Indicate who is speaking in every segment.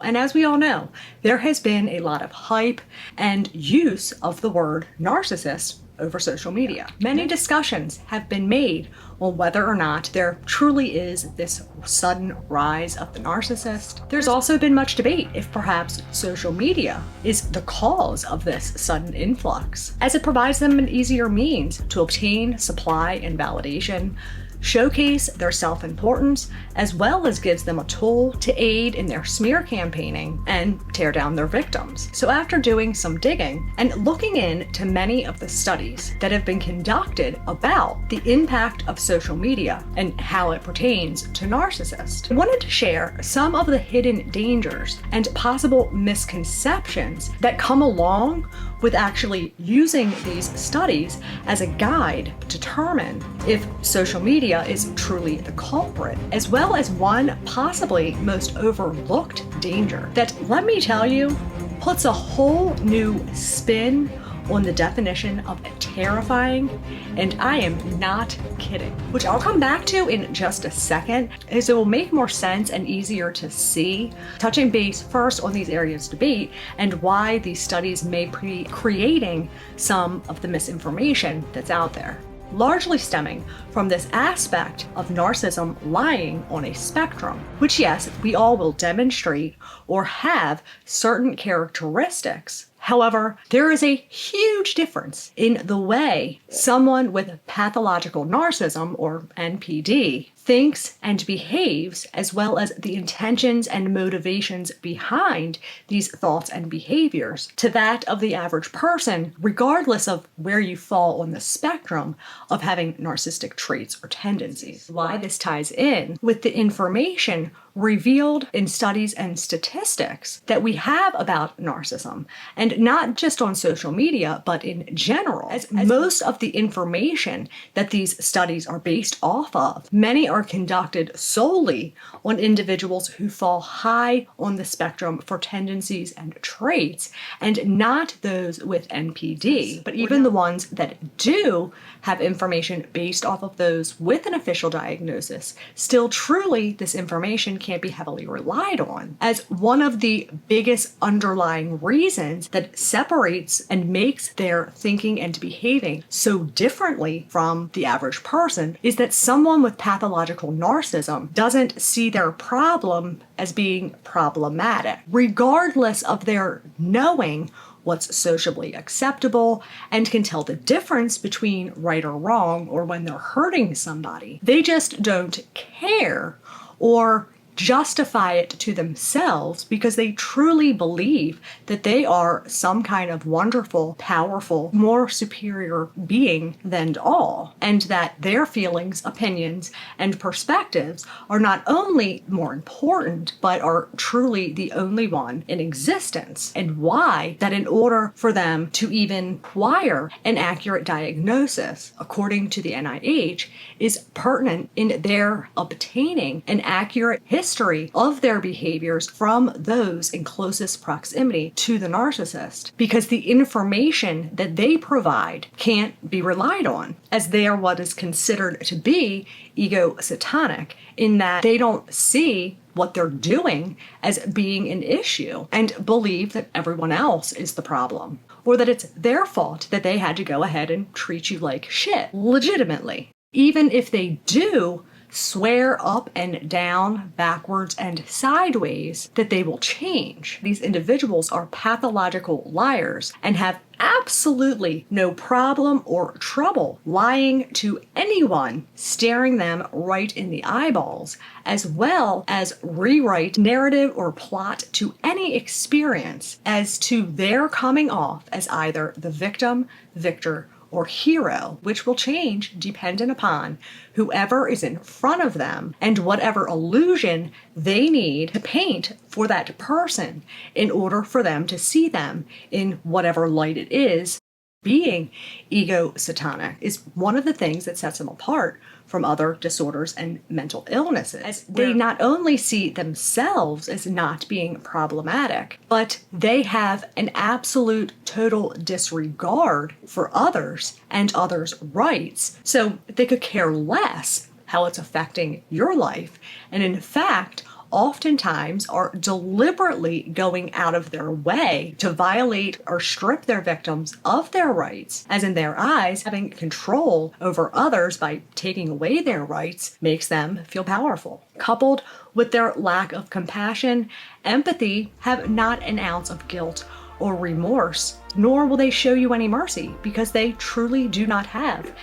Speaker 1: And as we all know, there has been a lot of hype and use of the word narcissist over social media. Many discussions have been made on whether or not there truly is this sudden rise of the narcissist. There's also been much debate if perhaps social media is the cause of this sudden influx, as it provides them an easier means to obtain supply and validation, showcase their self-importance, as well as gives them a tool to aid in their smear campaigning and tear down their victims. So after doing some digging and looking into many of the studies that have been conducted about the impact of social media and how it pertains to narcissists, I wanted to share some of the hidden dangers and possible misconceptions that come along with actually using these studies as a guide to determine if social media is truly the culprit, as well as one possibly most overlooked danger that, let me tell you, puts a whole new spin on the definition of terrifying, and I am not kidding, which I'll come back to in just a second, as it will make more sense and easier to see, touching base first on these areas of debate and why these studies may be creating some of the misinformation that's out there, largely stemming from this aspect of narcissism lying on a spectrum, which, yes, we all will demonstrate or have certain characteristics. However, there is a huge difference in the way someone with pathological narcissism, or NPD, thinks and behaves, as well as the intentions and motivations behind these thoughts and behaviors, to that of the average person, regardless of where you fall on the spectrum of having narcissistic traits or tendencies. Why this ties in with the information revealed in studies and statistics that we have about narcissism, and not just on social media, but in general, as most of the information that these studies are based off of, many are conducted solely on individuals who fall high on the spectrum for tendencies and traits, and not those with NPD. But even the ones that do have information based off of those with an official diagnosis, still truly this information can't be heavily relied on, as one of the biggest underlying reasons that separates and makes their thinking and behaving so differently from the average person is that someone with pathological narcissism doesn't see their problem as being problematic, regardless of their knowing what's socially acceptable and can tell the difference between right or wrong, or when they're hurting somebody. They just don't care or justify it to themselves because they truly believe that they are some kind of wonderful, powerful, more superior being than all, and that their feelings, opinions, and perspectives are not only more important, but are truly the only one in existence. And why that in order for them to even acquire an accurate diagnosis, according to the NIH, is pertinent in their obtaining an accurate history of their behaviors from those in closest proximity to the narcissist, because the information that they provide can't be relied on, as they are what is considered to be ego-satanic, in that they don't see what they're doing as being an issue and believe that everyone else is the problem, or that it's their fault that they had to go ahead and treat you like shit, legitimately. Even if they do swear up and down, backwards and sideways that they will change. These individuals are pathological liars and have absolutely no problem or trouble lying to anyone staring them right in the eyeballs, as well as rewrite narrative or plot to any experience as to their coming off as either the victim, victor, or hero, which will change dependent upon whoever is in front of them and whatever illusion they need to paint for that person in order for them to see them in whatever light it is. Being ego-satanic is one of the things that sets them apart from other disorders and mental illnesses, as they not only see themselves as not being problematic, but they have an absolute total disregard for others and others' rights, so they could care less how it's affecting your life, and in fact oftentimes are deliberately going out of their way to violate or strip their victims of their rights, as in their eyes, having control over others by taking away their rights makes them feel powerful. Coupled with their lack of compassion, empathy, have not an ounce of guilt or remorse, nor will they show you any mercy, because they truly do not have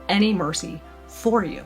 Speaker 1: any mercy for you.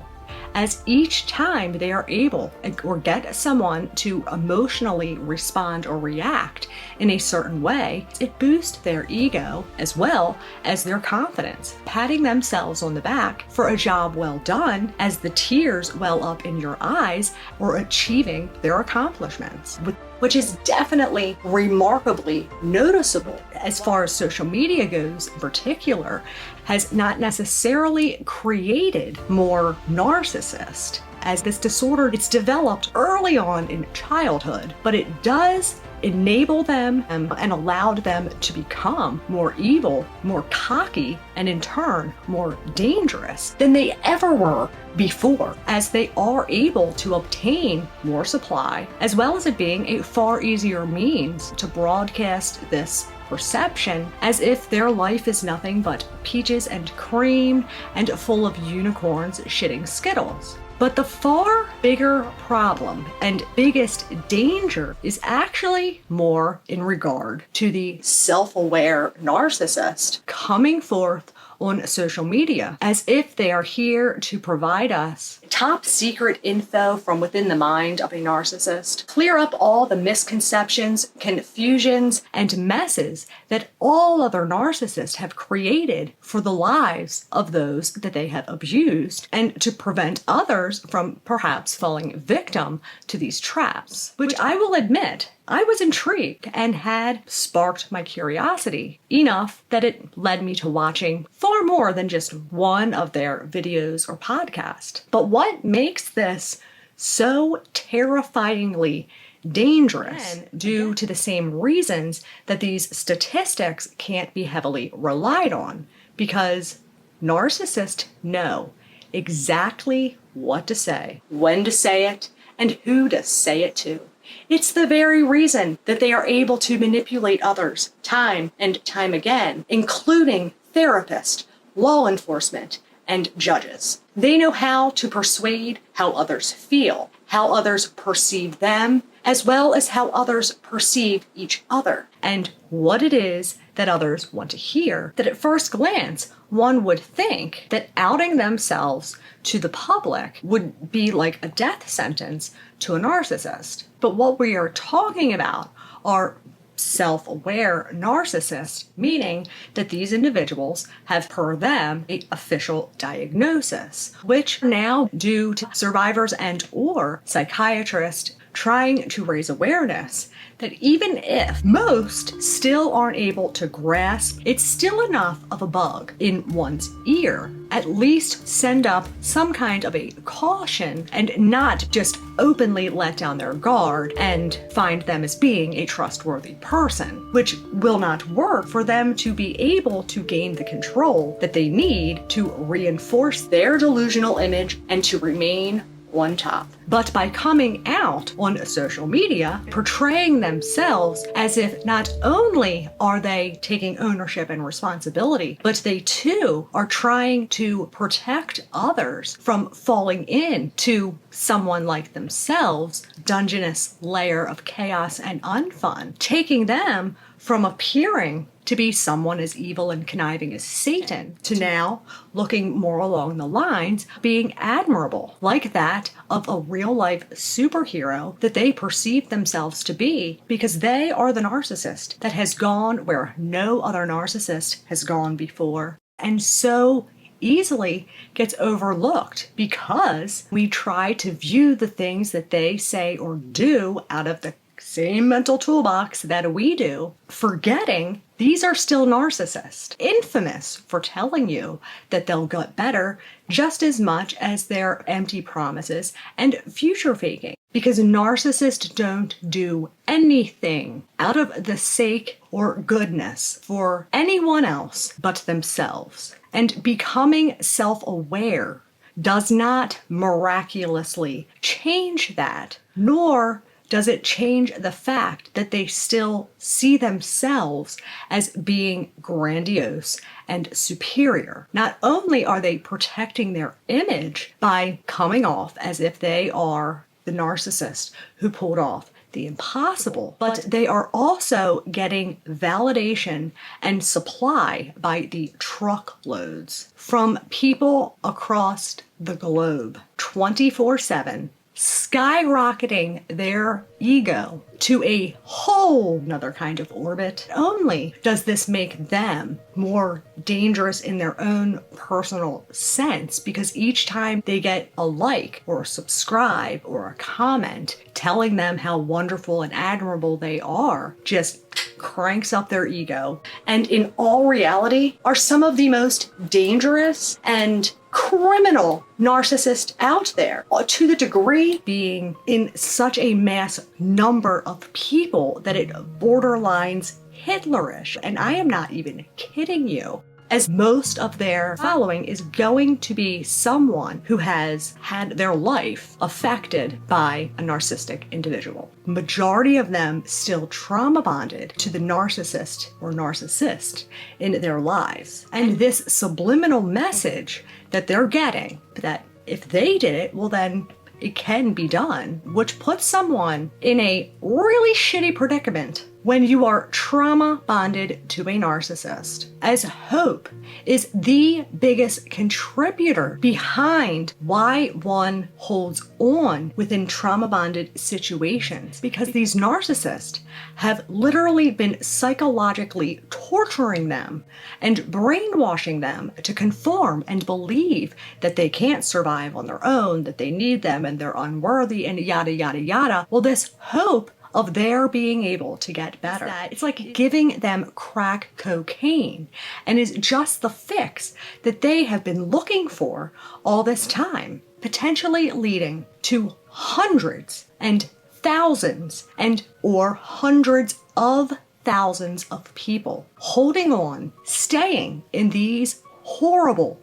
Speaker 1: As each time they are able or get someone to emotionally respond or react in a certain way, it boosts their ego as well as their confidence, patting themselves on the back for a job well done as the tears well up in your eyes or achieving their accomplishments, which is definitely remarkably noticeable as far as social media goes in particular, has not necessarily created more narcissists, as this disorder, it's developed early on in childhood, but it does enable them and allowed them to become more evil, more cocky, and in turn more dangerous than they ever were before, as they are able to obtain more supply, as well as it being a far easier means to broadcast this perception as if their life is nothing but peaches and cream and full of unicorns shitting Skittles. But the far bigger problem and biggest danger is actually more in regard to the self-aware narcissist coming forth on social media as if they are here to provide us top secret info from within the mind of a narcissist, clear up all the misconceptions, confusions, and messes that all other narcissists have created for the lives of those that they have abused, and to prevent others from perhaps falling victim to these traps, which I will admit I was intrigued and had sparked my curiosity enough that it led me to watching far more than just one of their videos or podcasts. But what makes this so terrifyingly dangerous, due to the same reasons that these statistics can't be heavily relied on, because narcissists know exactly what to say, when to say it, and who to say it to. It's the very reason that they are able to manipulate others time and time again, including therapists, law enforcement, and judges. They know how to persuade how others feel, how others perceive them, as well as how others perceive each other, and what it is that others want to hear, that at first glance, one would think that outing themselves to the public would be like a death sentence to a narcissist. But what we are talking about are self-aware narcissists, meaning that these individuals have per them an official diagnosis, which now, due to survivors and or psychiatrists trying to raise awareness, that even if most still aren't able to grasp, it's still enough of a bug in one's ear, at least send up some kind of a caution and not just openly let down their guard and find them as being a trustworthy person, which will not work for them to be able to gain the control that they need to reinforce their delusional image and to remain on top. But by coming out on social media, portraying themselves as if not only are they taking ownership and responsibility, but they too are trying to protect others from falling into someone like themselves, dungeness layer of chaos and unfun, taking them from appearing to be someone as evil and conniving as Satan, to now looking more along the lines being admirable, like that of a real-life superhero that they perceive themselves to be, because they are the narcissist that has gone where no other narcissist has gone before, and so easily gets overlooked because we try to view the things that they say or do out of the same mental toolbox that we do, forgetting these are still narcissists, infamous for telling you that they'll get better just as much as their empty promises and future faking. Because narcissists don't do anything out of the sake or goodness for anyone else but themselves. And becoming self-aware does not miraculously change that, nor does it change the fact that they still see themselves as being grandiose and superior. Not only are they protecting their image by coming off as if they are the narcissist who pulled off the impossible, but they are also getting validation and supply by the truckloads from people across the globe 24/7, skyrocketing their ego to a whole nother kind of orbit. Not only does this make them more dangerous in their own personal sense, because each time they get a like or a subscribe or a comment telling them how wonderful and admirable they are, just cranks up their ego, and in all reality are some of the most dangerous and criminal narcissists out there, to the degree being in such a mass number of people that it borderlines Hitlerish. And I am not even kidding you, as most of their following is going to be someone who has had their life affected by a narcissistic individual. Majority of them still trauma bonded to the narcissist or narcissist in their lives. And this subliminal message that they're getting, that if they did it, well then it can be done, which puts someone in a really shitty predicament when you are trauma bonded to a narcissist, as hope is the biggest contributor behind why one holds on within trauma bonded situations, because these narcissists have literally been psychologically torturing them and brainwashing them to conform and believe that they can't survive on their own, that they need them and they're unworthy and yada yada yada. Well, this hope of their being able to get better, it's like giving them crack cocaine, and is just the fix that they have been looking for all this time, potentially leading to hundreds and thousands and or hundreds of thousands of people holding on, staying in these horrible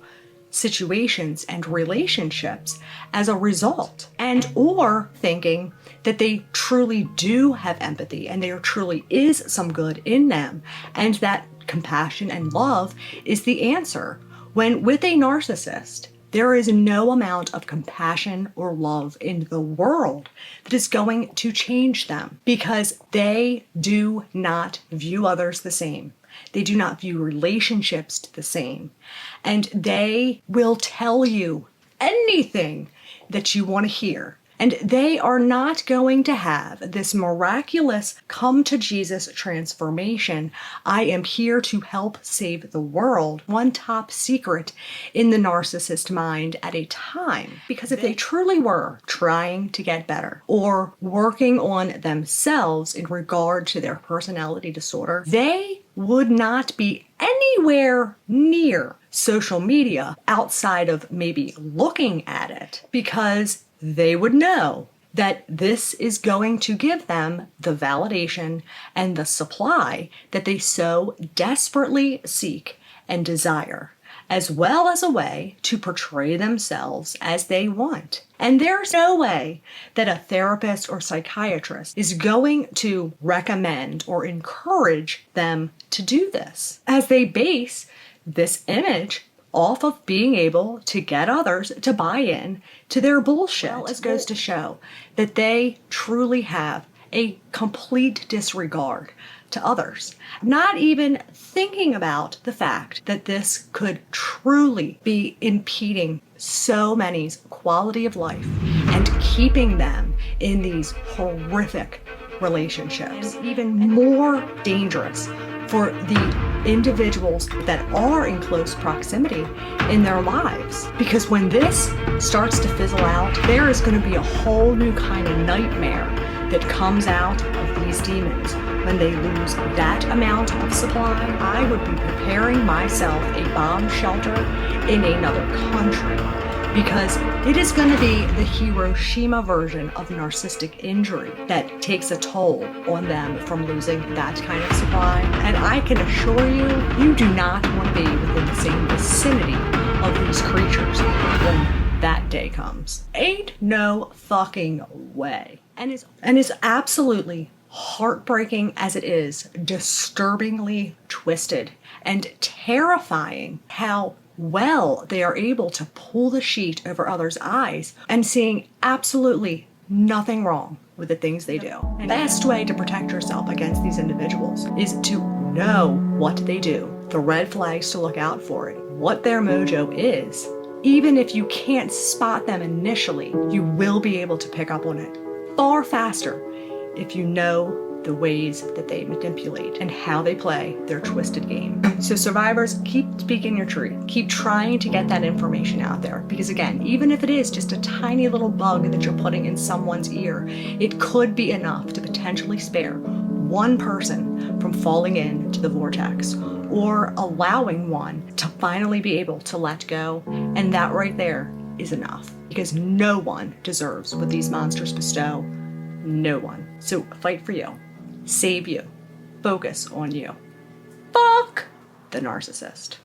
Speaker 1: situations and relationships as a result, and or thinking that they truly do have empathy and there truly is some good in them, and that compassion and love is the answer, when with a narcissist there is no amount of compassion or love in the world that is going to change them, because they do not view others the same. They do not view relationships the same. And they will tell you anything that you want to hear. And they are not going to have this miraculous come to Jesus transformation. I am here to help save the world, one top secret in the narcissist mind at a time. Because if they truly were trying to get better or working on themselves in regard to their personality disorder, they would not be anywhere near social media outside of maybe looking at it, because they would know that this is going to give them the validation and the supply that they so desperately seek and desire, as well as a way to portray themselves as they want. And there's no way that a therapist or psychiatrist is going to recommend or encourage them to do this, as they base this image off of being able to get others to buy in to their bullshit. Well, it goes to show that they truly have a complete disregard to others, not even thinking about the fact that this could truly be impeding so many's quality of life and keeping them in these horrific relationships. And even more dangerous for the individuals that are in close proximity in their lives. Because when this starts to fizzle out, there is going to be a whole new kind of nightmare that comes out of these demons when they lose that amount of supply. I would be preparing myself a bomb shelter in another country, because it is going to be the Hiroshima version of narcissistic injury that takes a toll on them from losing that kind of supply. And I can assure you, you do not want to be within the same vicinity of these creatures when that day comes. Ain't no fucking way. and is absolutely heartbreaking as it is, disturbingly twisted and terrifying how well they are able to pull the sheet over others' eyes and seeing absolutely nothing wrong with the things they do. The best way to protect yourself against these individuals is to know what they do, the red flags to look out for, what their mojo is. Even if you can't spot them initially, you will be able to pick up on it far faster if you know the ways that they manipulate and how they play their twisted game. So survivors, keep speaking your truth. Keep trying to get that information out there. Because again, even if it is just a tiny little bug that you're putting in someone's ear, it could be enough to potentially spare one person from falling into the vortex, or allowing one to finally be able to let go. And that right there is enough, because no one deserves what these monsters bestow. No one. So fight for you. Save you. Focus on you. Fuck the narcissist.